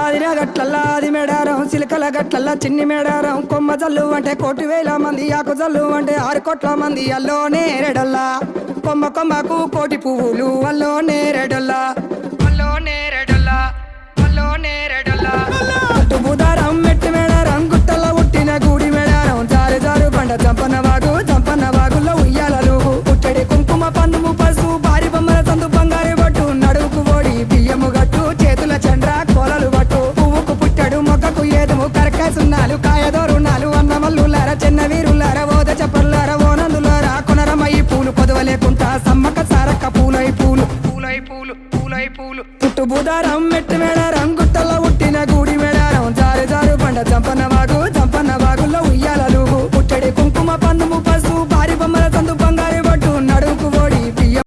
ఆదిరా గట్లల్లా ఆది మేడారం చిలకల గట్లల్లా చిన్ని మేడారం కొమ్మ జల్లు అంటే 1,000,000 మంది ఆకు జల్లు అంటే 6 కోట్ల మంది అల్లో నేరెడల్లా కొమ్మ కొమ్మకు 1,000,000 పువ్వులు అల్లో నేరెడల్లా అల్లో నేరెడల్లా అల్లో నేరెడల్లా బుధారం మెట్టి మేడారం గుట్టల్లో ఉట్టిన గూడి మేడారం జారు జారు బండ చంపన వాగుల్లో ఉయ్యాలలు పుట్టడి కుంకుమ పన్నుము పసుపు భారీ బొమ్మల సందు బంగారు బట్టు నడువుకు ఓడి బియ్యము గట్టు చేతుల చండ్ర కోలలు పట్టు పువ్వుకు పుట్టడు మొక్కకు ఏదుము కరకాయ సున్నాలు కాయదోరున్నాలు అన్నమల్లులార చిన్న వీరులార ఓద చప్పర్లార ఓనందులార కొనరమయ్యి పూలు కొదవలేకుంటా సమ్మక్క సారక్క పూలై పూలు పుట్టు బుధారం మెట్టి మేడ